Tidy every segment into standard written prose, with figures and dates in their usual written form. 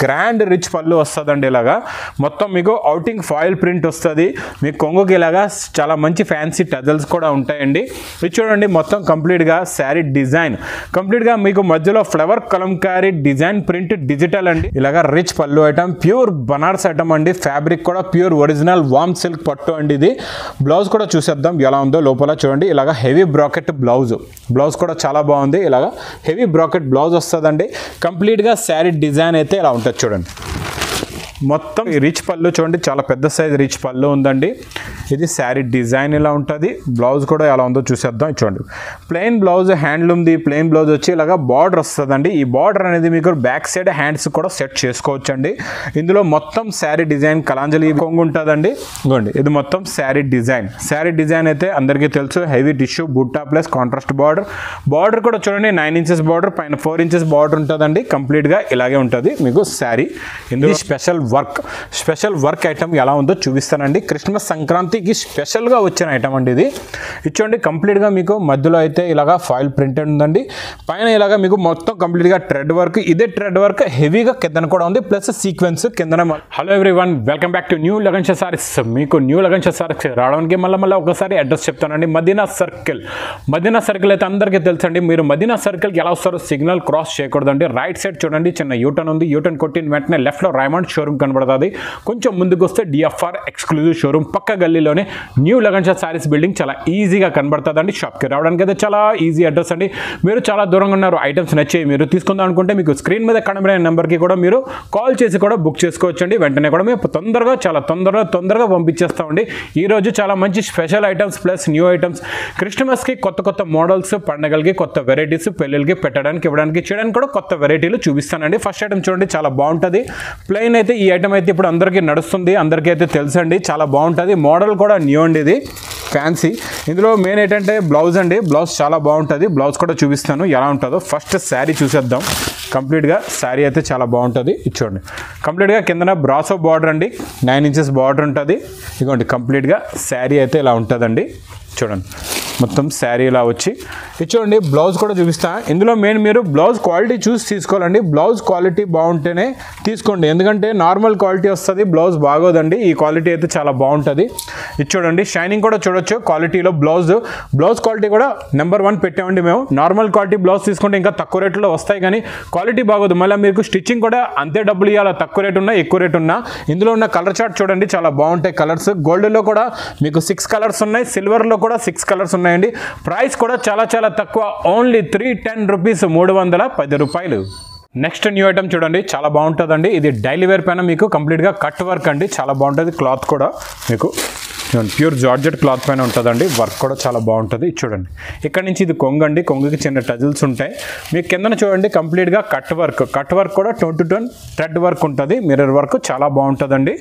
Grand rich పళ్ళు వస్తుందండి. ఇలాగా మొత్తం మీకు అవుటింగ్ ఫాయిల్ ప్రింట్ వస్తుంది. మీకు కొంగుకి ఇలాగా చాలా మంచి ఫ్యాన్సీ టజల్స్ కూడా ఉంటాయండి. ఇది చూడండి మొత్తం కంప్లీట్గా శారీ డిజైన్ కంప్లీట్గా మీకు మధ్యలో flower Kalamkari design print digital అండి. ఇలాగా రిచ్ పళ్ళు ఐటమ్, ప్యూర్ బనారస్ ఐటమ్ అండి. ఫ్యాబ్రిక్ కూడా ప్యూర్ ఒరిజినల్ వామ్ సిల్క్ పట్టు అండి. ఇది బ్లౌజ్ కూడా చూసేద్దాం ఎలా ఉందో. లోపల చూడండి ఇలాగా హెవీ బ్రాకెట్ బ్లౌజ్ కూడా చాలా బాగుంది. ఇలాగా హెవీ బ్రాకెట్ బ్లౌజ్ వస్తుందండి. కంప్లీట్గా శారీ డిజైన్ అయితే ఇలా ఉంటుంది చూడండి. మొత్తం రిచ్ పళ్ళు చూడండి, చాలా పెద్ద సైజ్ రిచ్ పళ్ళు ఉందండి. ఇది శారీ డిజైన్ ఇలా ఉంటుంది. బ్లౌజ్ కూడా ఎలా ఉందో చూసేద్దాం. చూడండి ప్లెయిన్ బ్లౌజ్, హ్యాండ్లూమ్ది ప్లెయిన్ బ్లౌజ్ వచ్చి ఇలాగా బార్డర్ వస్తుందండి. ఈ బార్డర్ అనేది మీకు బ్యాక్ సైడ్ హ్యాండ్స్ కూడా సెట్ చేసుకోవచ్చండి. ఇందులో మొత్తం శారీ డిజైన్ కలాంజలి కొంగు ఉంటుందండి. ఇదిగోండి ఇది మొత్తం శారీ డిజైన్ అయితే అందరికీ తెలుసు. Heavy tissue butta plus contrast border కూడా చూడండి 9 ఇంచెస్ బార్డర్, పైన 4 ఇంచెస్ బార్డర్ ఉంటుందండి. కంప్లీట్గా ఇలాగే ఉంటుంది మీకు శారీ. ఇందులో స్పెషల్ వర్క్ ఐటమ్ ఎలా ఉందో చూపిస్తానండి. క్రిస్మస్ సంక్రాంతికి స్పెషల్గా వచ్చిన ఐటమ్ అండి ఇది. ఇచ్చోండి కంప్లీట్గా మీకు మధ్యలో అయితే ఇలాగా ఫాయిల్ ప్రింటెడ్ ఉందండి. పైన ఇలాగా మీకు మొత్తం కంప్లీట్గా థ్రెడ్ వర్క్. ఇదే థ్రెడ్ వర్క్ హెవీగా కిందన కూడా ఉంది, ప్లస్ సీక్వెన్స్ కిందన. Hello everyone, welcome back to new lagan saris. మీకు న్యూ లగన్ సారీస్ రావడానికి మళ్ళీ ఒకసారి అడ్రస్ చెప్తానండి. మదీనా సర్కిల్ అయితే అందరికీ తెలుసండి. మీరు మదీనా సర్కిల్కి ఎలా వస్తారో సిగ్నల్ క్రాస్ చేయకూడదండి. రైట్ సైడ్ చూడండి చిన్న యూటర్న్ ఉంది. యూటర్న్ కొట్టిన వెంటనే లెఫ్ట్లో రైమండ్ షోరూమ్ కనబడుతుంది. కొంచెం ముందుకు వస్తే డిఎఫ్ఆర్ ఎక్స్క్లూజివ్ షోరూమ్ పక్క గల్లీలోనే న్యూ లగన్ సారీస్ బిల్డింగ్ చాలా ఈజీగా కనబడుతుందండి. షాప్కి రావడానికి అయితే చాలా ఈజీ అడ్రస్ అండి. మీరు చాలా దూరంగా ఉన్నారు, ఐటమ్స్ నచ్చాయి, మీరు తీసుకుందాం అనుకుంటే మీకు స్క్రీన్ మీద కనబడే నెంబర్కి కూడా మీరు కాల్ చేసి కూడా బుక్ చేసుకోవచ్చండి. వెంటనే కూడా మేము చాలా తొందరగా పంపించేస్తామండి. ఈరోజు చాలా మంచి special items plus new items, క్రిస్మస్కి కొత్త మోడల్స్, పండగలకి కొత్త వెరైటీస్, పెళ్ళిళ్ళకి పెట్టడానికి ఇవ్వడానికి చేయడానికి కూడా కొత్త వెరైటీలు చూపిస్తానండి. ఫస్ట్ ఐటమ్ చూడండి చాలా బాగుంటుంది. ప్లెయిన్ అయితే ఈ ఐటమ్ అయితే ఇప్పుడు అందరికీ నడుస్తుంది, అందరికీ అయితే తెలుసండి. చాలా బాగుంటుంది. మోడల్ కూడా న్యూ అండి, ఇది ఫ్యాన్సీ. ఇందులో మెయిన్ ఏంటంటే బ్లౌజ్ అండి. బ్లౌజ్ చాలా బాగుంటుంది. బ్లౌజ్ కూడా చూపిస్తాను ఎలా ఉంటుందో. ఫస్ట్ శారీ చూసేద్దాం. కంప్లీట్గా శారీ అయితే చాలా బాగుంటుంది. చూడండి కంప్లీట్గా కిందన బ్రాసో బార్డర్ అండి, 9 ఇంచెస్ బార్డర్ ఉంటుంది. ఇదిగోండి కంప్లీట్గా శారీ అయితే ఇలా ఉంటుందండి. చూడండి మొత్తం శారీ ఇలా వచ్చి చూడండి. బ్లౌజ్ కూడా చూపిస్తా. ఇందులో మెయిన్ మీరు బ్లౌజ్ క్వాలిటీ చూసి తీసుకోవాలండి. బ్లౌజ్ క్వాలిటీ బాగుంటేనే తీసుకోండి, ఎందుకంటే నార్మల్ క్వాలిటీ వస్తుంది, బ్లౌజ్ బాగోదండి. ఈ క్వాలిటీ అయితే చాలా బాగుంటుంది. ఇది చూడండి షైనింగ్ కూడా చూడొచ్చు క్వాలిటీలో. బ్లౌజ్ క్వాలిటీ కూడా నెంబర్ 1 పెట్టామండి మేము. నార్మల్ క్వాలిటీ బ్లౌజ్ తీసుకుంటే ఇంకా తక్కువ రేట్లో వస్తాయి, కానీ క్వాలిటీ బాగోదు. మళ్ళీ మీకు స్టిచ్చింగ్ కూడా అంతే డబ్బులు ఇవ్వాలి, తక్కువ రేటు ఉన్నా ఎక్కువ రేటు ఉన్నా. ఇందులో ఉన్న కలర్ చార్ట్ చూడండి చాలా బాగుంటాయి కలర్స్. గోల్డ్లో కూడా మీకు 6 కలర్స్ ఉన్నాయి, సిల్వర్లో కూడా 6 కలర్స్ ఉన్నాయండి. ప్రైస్ కూడా చాలా తక్కువ, ఓన్లీ 310 రూపీస్, 310 రూపాయలు. నెక్స్ట్ న్యూ ఐటమ్ చూడండి చాలా బాగుంటుందండి. ఇది డైలీ వేర్ పైన మీకు కంప్లీట్గా కట్ వర్క్ అండి. చాలా బాగుంటుంది. క్లాత్ కూడా మీకు ప్యూర్ జార్జెట్ క్లాత్ పైన ఉంటుందండి. వర్క్ కూడా చాలా బాగుంటుంది. చూడండి ఇక్కడ నుంచి ఇది కొంగు అండి. కొంగుకి చిన్న టజిల్స్ ఉంటాయి. మీకు కిందన చూడండి కంప్లీట్గా కట్ వర్క్ కూడా 2 to 10 థ్రెడ్ వర్క్ ఉంటుంది. మిర్రర్ వర్క్ చాలా బాగుంటుందండి.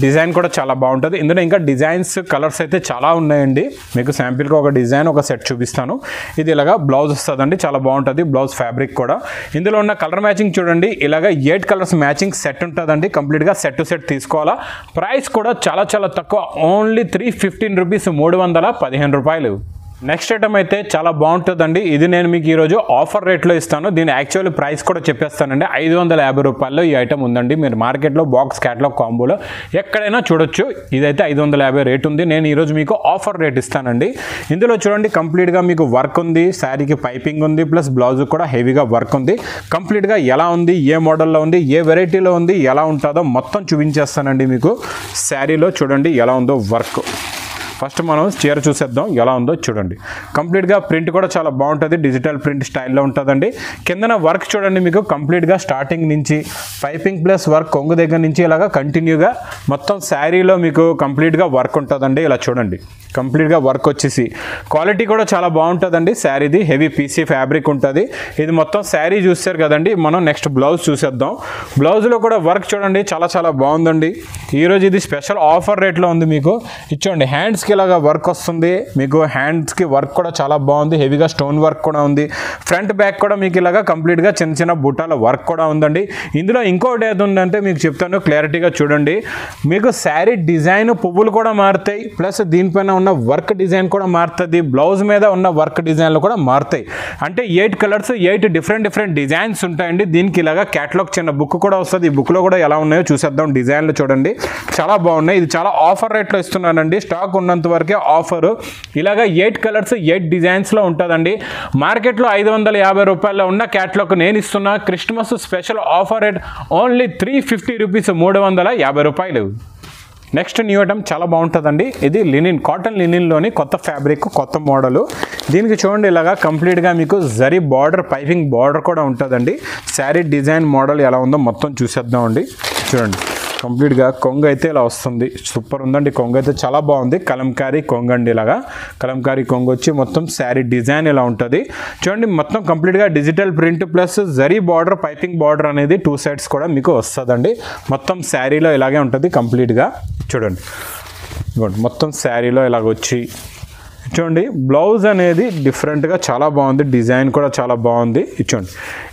డిజైన్ కూడా చాలా బాగుంటుంది. ఇందులో ఇంకా డిజైన్స్ కలర్స్ అయితే చాలా ఉన్నాయండి. మీకు శాంపిల్గా ఒక డిజైన్ ఒక సెట్ చూపిస్తాను. ఇది ఇలాగా బ్లౌజ్ వస్తుందండి. చాలా బాగుంటుంది బ్లౌజ్ ఫ్యాబ్రిక్ కూడా. ఇందులో ఉన్న కలర్ మ్యాచింగ్ చూడండి ఇలాగా 8 కలర్స్ మ్యాచింగ్ సెట్ ఉంటుందండి. కంప్లీట్గా సెట్ టు సెట్ తీసుకోవాలా. ప్రైస్ కూడా చాలా తక్కువ, ఓన్లీ 315 రూపీస్, 315 రూపాయలు. నెక్స్ట్ ఐటమ్ అయితే చాలా బాగుంటుందండి. ఇది నేను మీకు ఈరోజు ఆఫర్ రేట్లో ఇస్తాను. దీని యాక్చువల్ ప్రైస్ కూడా చెప్పేస్తానండి. 550 రూపాయల్లో ఈ ఐటమ్ ఉందండి. మీరు మార్కెట్లో బాక్స్ క్యాటలాగ్ కాంబోలో ఎక్కడైనా చూడొచ్చు. ఇదైతే 550 రేట్ ఉంది. నేను ఈరోజు మీకు ఆఫర్ రేట్ ఇస్తానండి. ఇందులో చూడండి కంప్లీట్గా మీకు వర్క్ ఉంది, శారీకి పైపింగ్ ఉంది, ప్లస్ బ్లౌజ్ కూడా హెవీగా వర్క్ ఉంది. కంప్లీట్గా ఎలా ఉంది, ఏ మోడల్లో ఉంది, ఏ వెరైటీలో ఉంది, ఎలా ఉంటుందో మొత్తం చూపించేస్తానండి మీకు. శారీలో చూడండి ఎలా ఉందో వర్క్. ఫస్ట్ మనం చీర చూసేద్దాం ఎలా ఉందో. చూడండి కంప్లీట్గా ప్రింట్ కూడా చాలా బాగుంటుంది. డిజిటల్ ప్రింట్ స్టైల్లో ఉంటుందండి. కిందన వర్క్ చూడండి మీకు కంప్లీట్గా స్టార్టింగ్ నుంచి పైపింగ్ ప్లస్ వర్క్ కొంగు దగ్గర నుంచి ఇలాగా కంటిన్యూగా మొత్తం శారీలో మీకు కంప్లీట్గా వర్క్ ఉంటుందండి. ఇలా చూడండి కంప్లీట్గా వర్క్ వచ్చేసి క్వాలిటీ కూడా చాలా బాగుంటుందండి. శారీది హెవీ పీసీ ఫ్యాబ్రిక్ ఉంటుంది. ఇది మొత్తం శారీ చూస్తారు కదండి. మనం నెక్స్ట్ బ్లౌజ్ చూసేద్దాం. బ్లౌజ్లో కూడా వర్క్ చూడండి చాలా బాగుందండి. ఈరోజు ఇది స్పెషల్ ఆఫర్ రేట్లో ఉంది మీకు. ఇచ్చోండి హ్యాండ్స్ హ్యాండ్స్కి ఇలాగా వర్క్ వస్తుంది, మీకు హ్యాండ్స్కి వర్క్ కూడా చాలా బాగుంది, హెవీగా స్టోన్ వర్క్ కూడా ఉంది. ఫ్రంట్ బ్యాక్ కూడా మీకు ఇలాగా కంప్లీట్గా చిన్న చిన్న బుట్టాల వర్క్ కూడా ఉందండి. ఇందులో ఇంకోటి ఏది ఉందంటే మీకు చెప్తాను, క్లారిటీగా చూడండి. మీకు శారీ డిజైన్ పువ్వులు కూడా మారుతాయి, ప్లస్ దీనిపైన ఉన్న వర్క్ డిజైన్ కూడా మారుతుంది, బ్లౌజ్ మీద ఉన్న వర్క్ డిజైన్లు కూడా మారుతాయి. అంటే 8 కలర్స్ 8 డిఫరెంట్ డిజైన్స్ ఉంటాయండి. దీనికి ఇలాగా క్యాటలాగ్ చిన్న బుక్ కూడా వస్తుంది. ఈ బుక్లో కూడా ఎలా ఉన్నాయో చూసేద్దాం. డిజైన్లు చూడండి చాలా బాగున్నాయి. ఇది చాలా ఆఫర్ రేట్లో ఇస్తున్నానండి, స్టాక్ ఉన్నంత వరకే ఆఫరు. ఇలాగా 8 కలర్స్ 8 డిజైన్స్లో ఉంటుందండి. మార్కెట్లో 550 రూపాయల్లో ఉన్న క్యాటలాగ్ నేను ఇస్తున్నా Christmas special offer rate only 350 rupees, 350 రూపాయలు. నెక్స్ట్ న్యూ ఐటమ్ చాలా బాగుంటుందండి. ఇది లినిన్, కాటన్ లినిన్లోని కొత్త ఫ్యాబ్రిక్, కొత్త మోడలు. దీనికి చూడండి ఇలాగా కంప్లీట్గా మీకు జరీ బార్డర్, పైపింగ్ బార్డర్ కూడా ఉంటుందండి. శారీ డిజైన్ మోడల్ ఎలా ఉందో మొత్తం చూసేద్దామండి. చూడండి కంప్లీట్గా కొంగు అయితే ఇలా వస్తుంది, సూపర్ ఉందండి. కొంగు అయితే చాలా బాగుంది, కలంకారీ కొంగు అండి. ఇలాగా కలంకారీ కొంగు వచ్చి మొత్తం శారీ డిజైన్ ఇలా ఉంటుంది. చూడండి మొత్తం కంప్లీట్గా digital print plus zari border, piping border అనేది 2 సైడ్స్ కూడా మీకు వస్తుందండి. మొత్తం శారీలో ఇలాగే ఉంటుంది కంప్లీట్గా. చూడండి మొత్తం శారీలో ఇలాగ వచ్చి చూడండి బ్లౌజ్ అనేది డిఫరెంట్గా చాలా బాగుంది, డిజైన్ కూడా చాలా బాగుంది. చూడండి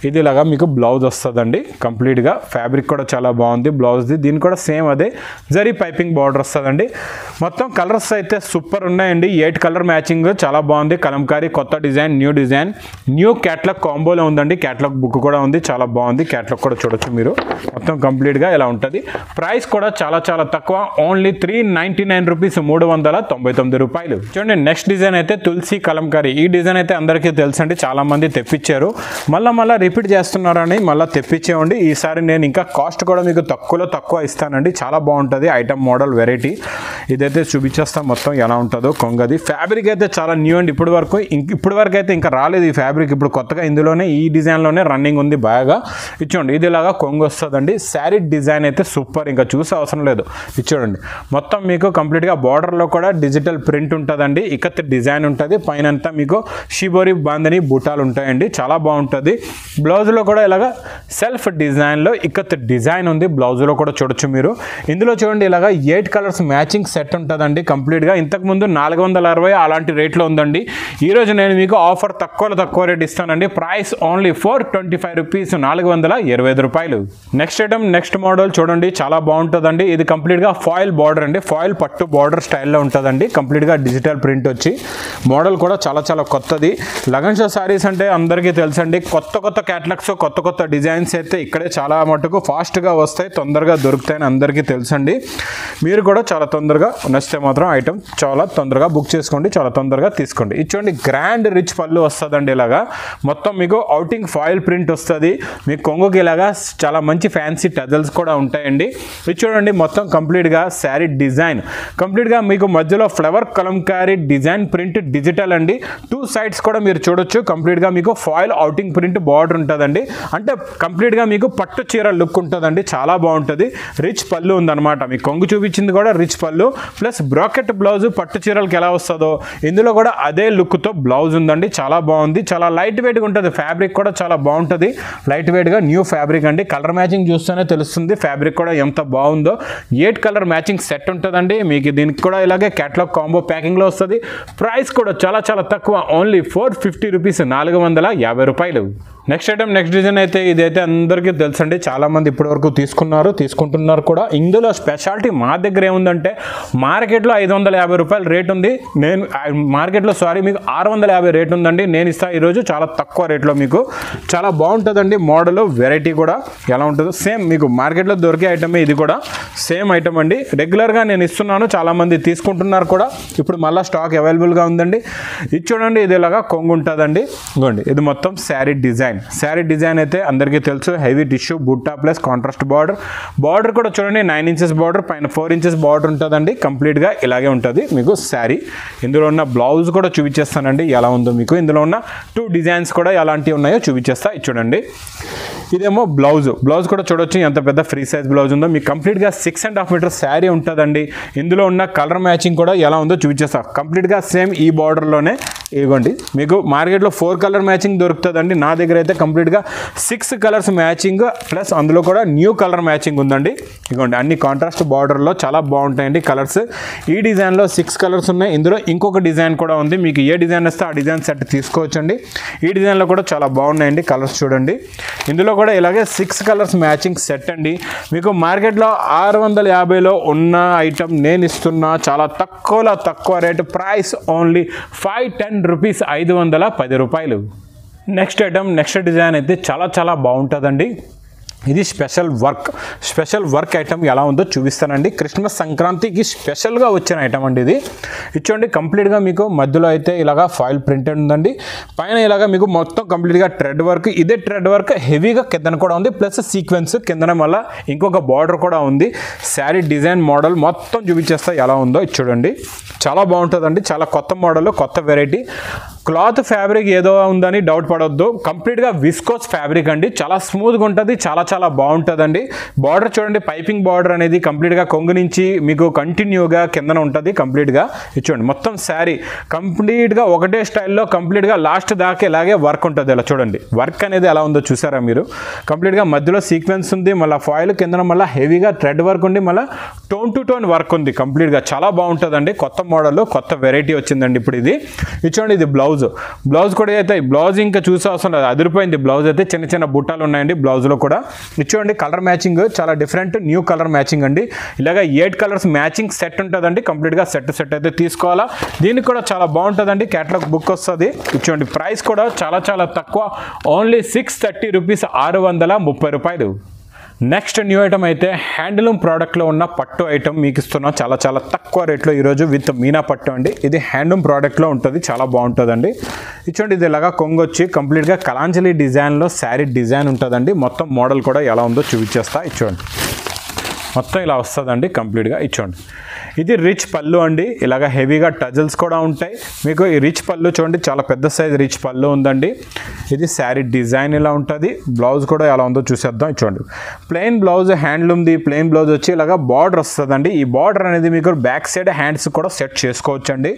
ఇది ఇలాగా మీకు బ్లౌజ్ వస్తుందండి. కంప్లీట్గా ఫ్యాబ్రిక్ కూడా చాలా బాగుంది బ్లౌజ్ది. దీని కూడా సేమ్ అదే జరీ పైపింగ్ బార్డర్ వస్తుందండి. మొత్తం కలర్స్ అయితే సూపర్ ఉన్నాయండి. 8 కలర్ మ్యాచింగ్ చాలా బాగుంది. కలంకారీ కొత్త డిజైన్, న్యూ క్యాటలాగ్ కాంబోలో ఉందండి. క్యాటలాగ్ బుక్ కూడా ఉంది, చాలా బాగుంది. క్యాటలాగ్ కూడా చూడొచ్చు మీరు. మొత్తం కంప్లీట్గా ఇలా ఉంటుంది. ప్రైస్ కూడా చాలా తక్కువ, ఓన్లీ 399 రూపీస్, 399 రూపాయలు. చూడండి నెక్స్ట్ డిజైన్ అయితే తులసి కలంకారీ. ఈ డిజైన్ అయితే అందరికీ తెలుసండి, చాలా మంది తెప్పించారు, మళ్ళీ రిపీట్ చేస్తున్నారని మళ్ళీ తెప్పించేయండి. ఈసారి నేను ఇంకా కాస్ట్ కూడా మీకు తక్కువ ఇస్తానండి. చాలా బాగుంటుంది ఐటమ్, మోడల్, వెరైటీ. ఇదైతే చూపించేస్తాం మొత్తం ఎలా ఉంటుందో. కొంగది ఫ్యాబ్రిక్ అయితే చాలా న్యూ అండి. ఇప్పటి వరకు అయితే ఇంకా రాలేదు ఈ ఫ్యాబ్రిక్. ఇప్పుడు కొత్తగా ఇందులోనే ఈ డిజైన్లోనే రన్నింగ్ ఉంది బాగా. ఇచ్చోండి ఇది ఇలాగా కొంగు వస్తుందండి. శారీ డిజైన్ అయితే సూపర్, ఇంకా చూసే అవసరం లేదు. ఇచ్చోండి మొత్తం మీకు కంప్లీట్గా బార్డర్లో కూడా డిజిటల్ ప్రింట్ ఉంటుందండి. ఇకత్ డిజైన్ ఉంటుంది, పైన అంతా మీకు షిబోరి బాందని బూటాలు ఉంటాయండి. చాలా బాగుంటుంది. బ్లౌజ్లో కూడా ఇలాగా సెల్ఫ్ డిజైన్లో ఇకత్ డిజైన్ ఉంది. బ్లౌజ్లో కూడా చూడొచ్చు మీరు. ఇందులో చూడండి ఇలాగా 8 కలర్స్ మ్యాచింగ్ సెట్ ఉంటుందండి కంప్లీట్గా. ఇంతకుముందు 460 అలాంటి రేట్లో ఉందండి. ఈరోజు నేను మీకు ఆఫర్ తక్కువ రేట్ ఇస్తానండి. ప్రైస్ ఓన్లీ 425 రూపీస్, 425 రూపాయలు. నెక్స్ట్ ఐటమ్, నెక్స్ట్ మోడల్ చూడండి చాలా బాగుంటుందండి. ఇది కంప్లీట్గా ఫాయిల్ బార్డర్ అండి, ఫాయిల్ పట్టు బార్డర్ స్టైల్లో ఉంటుందండి. కంప్లీట్గా డిజిటల్ ప్రింట్ వచ్చి మోడల్ కూడా చాలా కొత్తది. లగన్ షో సారీస్ అంటే అందరికీ తెలుసండి. కొత్త క్యాటలాగ్స్, కొత్త డిజైన్స్ అయితే ఇక్కడే చాలా మటుకు ఫాస్ట్గా వస్తాయి, తొందరగా దొరుకుతాయని అందరికీ తెలుసండి. మీరు కూడా చాలా తొందరగా నచ్చితే మాత్రం ఐటమ్ చాలా తొందరగా బుక్ చేసుకోండి, చాలా తొందరగా తీసుకోండి. ఇచ్చోండి గ్రాండ్ రిచ్ పళ్ళు వస్తుందండి. ఇలాగా మొత్తం మీకు అవుటింగ్ ఫాయిల్ ప్రింట్ వస్తుంది. మీకు కొంగుకి ఇలాగా చాలా మంచి ఫ్యాన్సీ టజల్స్ కూడా ఉంటాయండి. ఇది చూడండి మొత్తం కంప్లీట్గా శారీ డిజైన్, కంప్లీట్గా మీకు మధ్యలో flower Kalamkari design print digital అండి. 2 సైడ్స్ కూడా మీరు చూడొచ్చు. కంప్లీట్గా మీకు ఫాయిల్ అవుటింగ్ ప్రింట్ బార్డర్ ఉంటుందండి. అంటే కంప్లీట్గా మీకు పట్టు చీర లుక్ ఉంటుందండి, చాలా బాగుంటుంది. రిచ్ పళ్ళు ఉందన్నమాట. మీకు కొంగు చూపించింది కూడా రిచ్ పళ్ళు ప్లస్ బ్రాకెట్ బ్లౌజ్. పట్టు చీరలకు ఎలా వస్తుందో ఇందులో కూడా అదే లుక్తో బ్లౌజ్ ఉందండి. చాలా బాగుంది, చాలా లైట్ వెయిట్గా ఉంటుంది. ఫ్యాబ్రిక్ కూడా చాలా బాగుంటుంది, లైట్ వెయిట్గా న్యూ ఫ్యాబ్రిక్ అండి. కలర్ మ్యాచింగ్ చూస్తేనే తెలుస్తుంది ఫ్యాబ్రిక్ కూడా ఎంత బాగుందో. 8 కలర్ మ్యాచింగ్ సెట్ ఉంటుందండి మీకు. దీనికి కూడా ఇలాగే క్యాటలాగ్ కాంబో ప్యాకింగ్లో వస్తుంది. ప్రైస్ కూడా చాలా తక్కువ, ఓన్లీ 450 రూపీస్, 450 రూపాయలు. నెక్స్ట్ ఐటమ్, నెక్స్ట్ డిజైన్ అయితే ఇదైతే అందరికీ తెలుసండి. చాలామంది ఇప్పటివరకు తీసుకుంటున్నారు కూడా. ఇందులో స్పెషాలిటీ మా దగ్గర ఏముందంటే మార్కెట్లో 550 రూపాయలు రేట్ ఉంది. నేను మార్కెట్లో మీకు 650 రేట్ ఉందండి. నేను ఇస్తాను ఈరోజు చాలా తక్కువ రేట్లో. మీకు చాలా బాగుంటుందండి మోడల్, వెరైటీ కూడా ఎలా ఉంటుందో సేమ్ మీకు మార్కెట్లో దొరికే ఐటమే. ఇది కూడా సేమ్ ఐటమ్ అండి. రెగ్యులర్గా నేను ఇస్తున్నాను, చాలామంది తీసుకుంటున్నారు కూడా. ఇప్పుడు మళ్ళీ స్టాక్ అవైలబుల్గా ఉందండి. ఇది చూడండి ఇది ఇలాగా కొంగు ఉంటుందండి. ఇదిగోండి ఇది మొత్తం శారీ డిజైన్ అయితే అందరికీ తెలుసు. Heavy tissue butta plus contrast border కూడా చూడండి 9 ఇంచెస్ బార్డర్, పైన 4 ఇంచెస్ బార్డర్ ఉంటుందండి. కంప్లీట్గా ఇలాగే ఉంటుంది మీకు శారీ. ఇందులో ఉన్న బ్లౌజ్ కూడా చూపించేస్తానండి ఎలా ఉందో మీకు. ఇందులో ఉన్న 2 డిజైన్స్ కూడా ఎలాంటివి ఉన్నాయో చూపించేస్తా. చూడండి ఇదేమో బ్లౌజ్ కూడా చూడొచ్చు ఎంత పెద్ద ఫ్రీ సైజ్ బ్లౌజ్ ఉందో. మీకు కంప్లీట్గా 6.5 మీటర్ శారీ ఉంటుందండి. ఇందులో ఉన్న కలర్ మ్యాచింగ్ కూడా ఎలా ఉందో చూపించేస్తా. కంప్లీట్గా సేమ్ ఈ బార్డర్లోనే ఇవ్వండి. మీకు మార్కెట్లో 4 కలర్ మ్యాచింగ్ దొరుకుతుందండి. నా దగ్గర అయితే కంప్లీట్గా 6 కలర్స్ మ్యాచింగ్ ప్లస్ అందులో కూడా న్యూ కలర్ మ్యాచింగ్ ఉందండి. ఇవ్వండి అన్ని కాంట్రాస్ట్ బార్డర్లో చాలా బాగుంటాయండి కలర్స్. ఈ డిజైన్లో 6 కలర్స్ ఉన్నాయి. ఇందులో ఇంకొక డిజైన్ కూడా ఉంది. మీకు ఏ డిజైన్ వస్తే ఆ డిజైన్ సెట్ తీసుకోవచ్చండి. ఈ డిజైన్లో కూడా చాలా బాగున్నాయండి కలర్స్ చూడండి. ఇందులో కూడా ఇలాగే 6 కలర్స్ మ్యాచింగ్ సెట్ అండి. మీకు మార్కెట్లో 650లో ఉన్న ఐటమ్ నేను ఇస్తున్నా చాలా తక్కువ రేటు. ప్రైస్ ఓన్లీ 510 రూపీస్, 510 రూపాయలు. నెక్స్ట్ ఐటమ్ నెక్స్ట్ డిజైన్ అయితే చాలా బాగుంటుందండి. ఇది స్పెషల్ వర్క్ ఐటమ్ ఎలా ఉందో చూపిస్తానండి. క్రిస్మస్ సంక్రాంతికి స్పెషల్గా వచ్చిన ఐటమ్ అండి ఇది. ఇచ్చోండి కంప్లీట్గా మీకు మధ్యలో అయితే ఇలాగా ఫాయిల్ ప్రింటెడ్ ఉందండి. పైన ఇలాగా మీకు మొత్తం కంప్లీట్గా థ్రెడ్ వర్క్. ఇదే థ్రెడ్ వర్క్ హెవీగా కిందన కూడా ఉంది. ప్లస్ సీక్వెన్స్ కిందన మళ్ళీ ఇంకొక బార్డర్ కూడా ఉంది. శారీ డిజైన్ మోడల్ మొత్తం చూపించేస్తా ఎలా ఉందో చూడండి. చాలా బాగుంటుందండి. చాలా కొత్త మోడల్, కొత్త వెరైటీ. క్లాత్ ఫ్యాబ్రిక్ ఏదో ఉందని డౌట్ పడొద్దు. కంప్లీట్గా విస్కోస్ ఫ్యాబ్రిక్ అండి. చాలా స్మూత్గా ఉంటుంది. చాలా బాగుంటుందండి. బార్డర్ చూడండి, పైపింగ్ బార్డర్ అనేది కంప్లీట్గా కొంగు నుంచి మీకు కంటిన్యూగా కిందన ఉంటుంది. కంప్లీట్గా చూడండి మొత్తం శారీ కంప్లీట్గా ఒకటే స్టైల్లో కంప్లీట్గా లాస్ట్ దాకా ఇలాగే వర్క్ ఉంటుంది. ఇలా చూడండి వర్క్ అనేది ఎలా ఉందో చూసారా మీరు. కంప్లీట్గా మధ్యలో సీక్వెన్స్ ఉంది. మళ్ళీ ఫాయిల్ కిందన మళ్ళీ హెవీగా థ్రెడ్ వర్క్ ఉంది. మళ్ళీ టోన్ టు టోన్ వర్క్ ఉంది. కంప్లీట్గా చాలా బాగుంటుందండి. కొత్త మోడల్, కొత్త వెరైటీ వచ్చిందండి ఇప్పుడు ఇది. చూడండి ఇది బ్లౌజ్ కూడా అయితే బ్లౌజ్ ఇంకా చూసే అవసరం లేదు, అదిరిపోయింది. బ్లౌజ్ అయితే చిన్న బుట్టాలు ఉన్నాయండి బ్లౌజ్లో కూడా. చూడండి కలర్ మ్యాచింగ్ చాలా డిఫరెంట్ న్యూ కలర్ మ్యాచింగ్ అండి. ఇలాగ 8 కలర్స్ మ్యాచింగ్ సెట్ ఉంటుందండి. కంప్లీట్గా సెట్ అయితే తీసుకోవాలా. దీనికి కూడా చాలా బాగుంటుందండి. క్యాటలాగ్ బుక్ వస్తుంది. చూడండి ప్రైస్ కూడా చాలా తక్కువ, ఓన్లీ 630 రూపీస్, 630 రూపాయలు. నెక్స్ట్ న్యూ ఐటమ్ అయితే హ్యాండ్లూమ్ ప్రోడక్ట్లో ఉన్న పట్టు ఐటమ్ మీకు ఇస్తున్నాం చాలా తక్కువ రేట్లో ఈరోజు విత్ మీనా పట్టు అండి. ఇది హ్యాండ్లూమ్ ప్రోడక్ట్లో ఉంటుంది. చాలా బాగుంటుందండి. చూడండి ఇది ఇలాగా కొంగొచ్చి కంప్లీట్గా కలాంజలి డిజైన్లో శారీ డిజైన్ ఉంటుందండి. మొత్తం మోడల్ కూడా ఎలా ఉందో చూపించేస్తా. చూడండి మొత్తం ఇలా వస్తుందండి కంప్లీట్గా. చూడండి ఇది రిచ్ పళ్ళు అండి. ఇలాగ హెవీగా టజల్స్ కూడా ఉంటాయి. మీకు ఈ రిచ్ పళ్ళు చూడండి చాలా పెద్ద సైజ్ రిచ్ పళ్ళు ఉందండి. ఇది శారీ డిజైన్ ఇలా ఉంటుంది. బ్లౌజ్ కూడా ఎలా ఉందో చూసేద్దాం. చూడండి ప్లెయిన్ బ్లౌజ్, హ్యాండ్లూమ్ది ప్లెయిన్ బ్లౌజ్ వచ్చి ఇలాగ బార్డర్ వస్తుందండి. ఈ బార్డర్ అనేది మీకు బ్యాక్ సైడ్ హ్యాండ్స్ కూడా సెట్ చేసుకోవచ్చండి.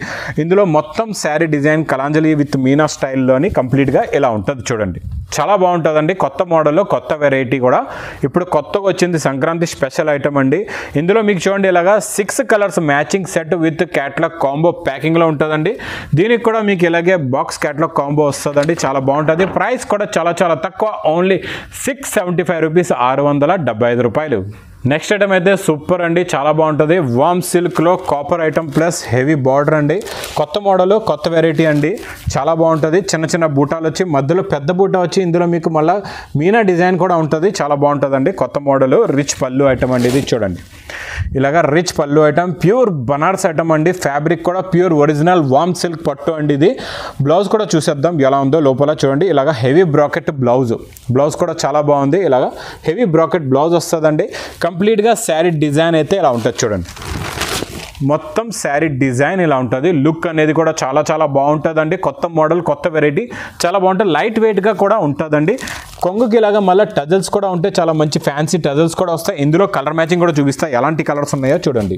ఇందులో మొత్తం శారీ డిజైన్ కలాంజలి విత్ మీనా స్టైల్లోని కంప్లీట్గా ఇలా ఉంటుంది. చూడండి చాలా బాగుంటుందండి. కొత్త మోడల్, కొత్త వెరైటీ కూడా ఇప్పుడు కొత్తగా వచ్చింది. సంక్రాంతి స్పెషల్ ఐటమ్ అండి. ఇందులో మీకు చూడండి ఇలాగా 6 colours matching set with catalogue combo ప్యాకింగ్లో ఉంటుందండి. దీనికి కూడా మీకు ఇలాగే బాక్స్ క్యాటలాగ్ కాంబో వస్తుందండి. చాలా బాగుంటుంది. ప్రైస్ కూడా చాలా తక్కువ, ఓన్లీ 675 రూపీస్, 675 రూపాయలు. నెక్స్ట్ ఐటమ్ అయితే సూపర్ అండి. చాలా బాగుంటుంది. వామ్ సిల్క్లో copper item plus heavy border అండి. కొత్త మోడల్, కొత్త వెరైటీ అండి. చాలా బాగుంటుంది. చిన్న బూటాలు వచ్చి మధ్యలో పెద్ద బూటా వచ్చి ఇందులో మీకు మళ్ళీ మీనా డిజైన్ కూడా ఉంటుంది. చాలా బాగుంటుందండి. కొత్త మోడల్ రిచ్ పళ్ళు ఐటమ్ అండి. ఇది చూడండి ఇలాగా రిచ్ పళ్ళు ఐటమ్, ప్యూర్ బనారస్ ఐటమ్ అండి. ఫ్యాబ్రిక్ కూడా ప్యూర్ ఒరిజినల్ వామ్ సిల్క్ పట్టు అండి. ఇది బ్లౌజ్ కూడా చూసేద్దాం ఎలా ఉందో. లోపల చూడండి ఇలాగా హెవీ బ్రాకెట్ బ్లౌజ్ కూడా చాలా బాగుంది. ఇలాగా హెవీ బ్రాకెట్ బ్లౌజ్ వస్తుందండి. కంప్లీట్గా శారీ డిజైన్ అయితే ఇలా ఉంటుంది. చూడండి మొత్తం శారీ డిజైన్ ఇలా ఉంటుంది. లుక్ అనేది కూడా చాలా బాగుంటుందండి. కొత్త మోడల్, కొత్త వెరైటీ, చాలా బాగుంటుంది. లైట్ వెయిట్గా కూడా ఉంటుందండి. కొంగుకి ఇలాగా మళ్ళీ టజల్స్ కూడా ఉంటాయి. చాలా మంచి ఫ్యాన్సీ టజల్స్ కూడా వస్తాయి. ఇందులో కలర్ మ్యాచింగ్ కూడా చూపిస్తా ఎలాంటి కలర్స్ ఉన్నాయో చూడండి.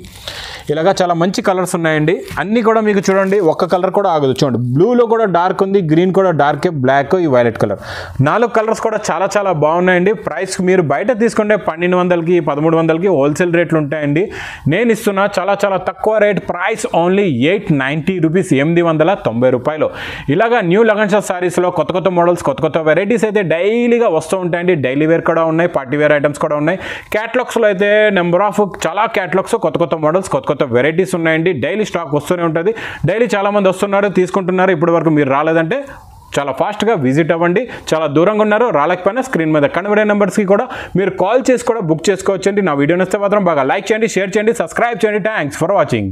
ఇలాగా చాలా మంచి కలర్స్ ఉన్నాయండి. అన్నీ కూడా మీకు చూడండి ఒక్క కలర్ కూడా ఆగదు. చూడండి బ్లూలో కూడా డార్క్ ఉంది, గ్రీన్ కూడా డార్క్, బ్లాక్, ఈ వైలెట్ కలర్. 4 కలర్స్ కూడా చాలా బాగున్నాయండి. ప్రైస్ మీరు బయట తీసుకుంటే 1200కి 1300కి హోల్సేల్ రేట్లు ఉంటాయండి. నేను ఇస్తున్నా చాలా తక్కువ రేట్. ప్రైస్ ఓన్లీ 890 రూపీస్, 890 రూపాయలు. ఇలాగా న్యూ లగన్ షా సారీస్లో కొత్త మోడల్స్, కొత్త వెరైటీస్ అయితే డైలీగా వస్తూ ఉంటాయండి. డైలీ వేర్ కూడా ఉన్నాయి, పార్టీ వేర్ ఐటమ్స్ కూడా ఉన్నాయి. క్యాటలాగ్స్లో అయితే నెంబర్ ఆఫ్ చాలా క్యాటలాగ్స్, కొత్త మోడల్స్, కొత్త వెరైటీస్ ఉన్నాయండి. డైలీ స్టాక్ వస్తూనే ఉంటుంది. డైలీ చాలామంది వస్తున్నారు, తీసుకుంటున్నారు. ఇప్పటి వరకు మీరు రాలేదంటే చాలా ఫాస్ట్గా విజిట్ అవ్వండి. చాలా దూరంగా ఉన్నారు, రాలేకపోయినా స్క్రీన్ మీద కనబడే నెంబర్స్కి కూడా మీరు కాల్ చేసి కూడా బుక్ చేసుకోవచ్చండి. నా వీడియో నచ్చితే మాత్రం బాగా లైక్ చేయండి, షేర్ చేయండి, సబ్స్క్రైబ్ చేయండి. Thanks for watching.